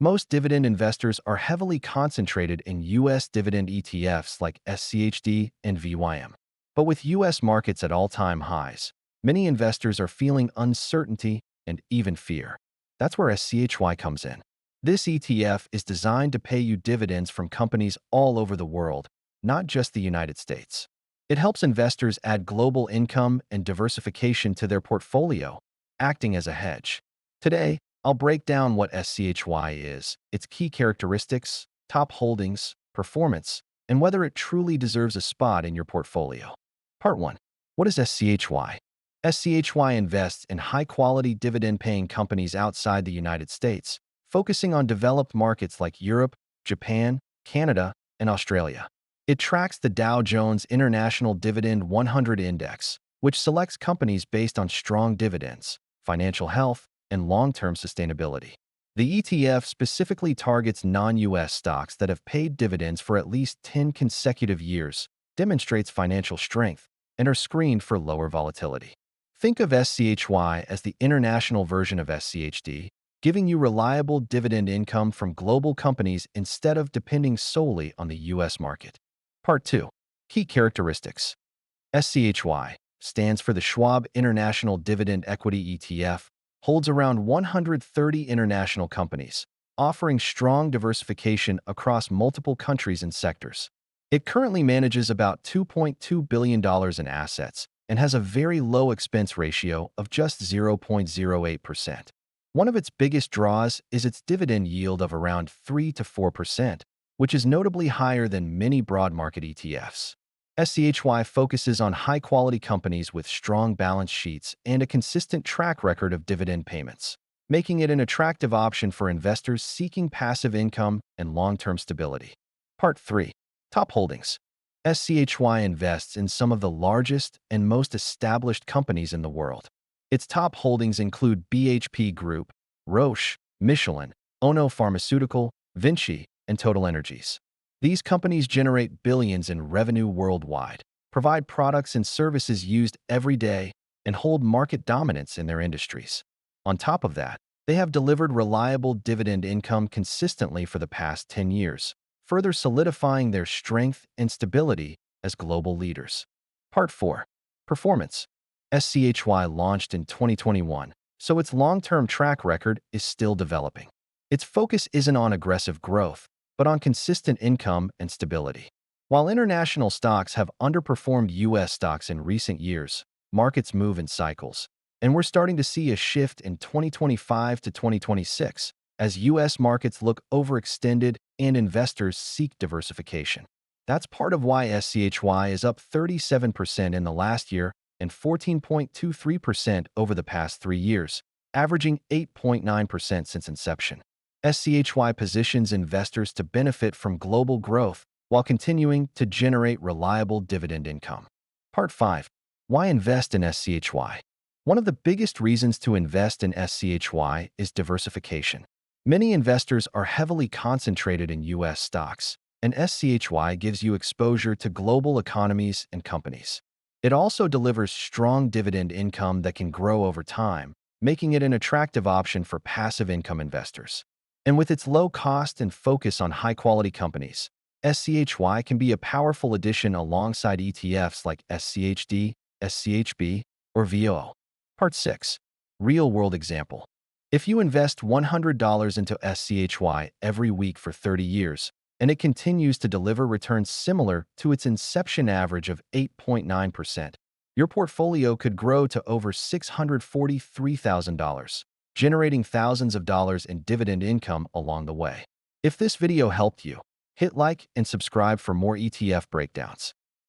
Most dividend investors are heavily concentrated in U.S. dividend ETFs like SCHD and VYM. But with U.S. markets at all-time highs, many investors are feeling uncertainty and even fear. That's where SCHY comes in. This ETF is designed to pay you dividends from companies all over the world, not just the United States. It helps investors add global income and diversification to their portfolio, acting as a hedge. Today, I'll break down what SCHY is, its key characteristics, top holdings, performance, and whether it truly deserves a spot in your portfolio. Part 1. What is SCHY? SCHY invests in high-quality dividend-paying companies outside the United States, focusing on developed markets like Europe, Japan, Canada, and Australia. It tracks the Dow Jones International Dividend 100 Index, which selects companies based on strong dividends, financial health, and long-term sustainability. The ETF specifically targets non-U.S. stocks that have paid dividends for at least 10 consecutive years, demonstrates financial strength, and are screened for lower volatility. Think of SCHY as the international version of SCHD, giving you reliable dividend income from global companies instead of depending solely on the U.S. market. Part 2. Key characteristics. SCHY stands for the Schwab International Dividend Equity ETF, holds around 130 international companies, offering strong diversification across multiple countries and sectors. It currently manages about $2.2 billion in assets and has a very low expense ratio of just 0.08%. One of its biggest draws is its dividend yield of around 3 to 4%, which is notably higher than many broad market ETFs. SCHY focuses on high-quality companies with strong balance sheets and a consistent track record of dividend payments, making it an attractive option for investors seeking passive income and long-term stability. Part 3. Top holdings. SCHY invests in some of the largest and most established companies in the world. Its top holdings include BHP Group, Roche, Michelin, Ono Pharmaceutical, Vinci, and Total Energies. These companies generate billions in revenue worldwide, provide products and services used every day, and hold market dominance in their industries. On top of that, they have delivered reliable dividend income consistently for the past 10 years, further solidifying their strength and stability as global leaders. Part 4. Performance. SCHY launched in 2021, so its long-term track record is still developing. Its focus isn't on aggressive growth, but on consistent income and stability. While international stocks have underperformed U.S. stocks in recent years, markets move in cycles, and we're starting to see a shift in 2025 to 2026 as U.S. markets look overextended and investors seek diversification. That's part of why SCHY is up 37% in the last year and 14.23% over the past 3 years, averaging 8.9% since inception. SCHY positions investors to benefit from global growth while continuing to generate reliable dividend income. Part 5. Why invest in SCHY? One of the biggest reasons to invest in SCHY is diversification. Many investors are heavily concentrated in U.S. stocks, and SCHY gives you exposure to global economies and companies. It also delivers strong dividend income that can grow over time, making it an attractive option for passive income investors. And with its low cost and focus on high-quality companies, SCHY can be a powerful addition alongside ETFs like SCHD, SCHB, or VO. Part 6. Real-world example. If you invest $100 into SCHY every week for 30 years, and it continues to deliver returns similar to its inception average of 8.9%, your portfolio could grow to over $643,000, generating thousands of dollars in dividend income along the way. If this video helped you, hit like and subscribe for more ETF breakdowns.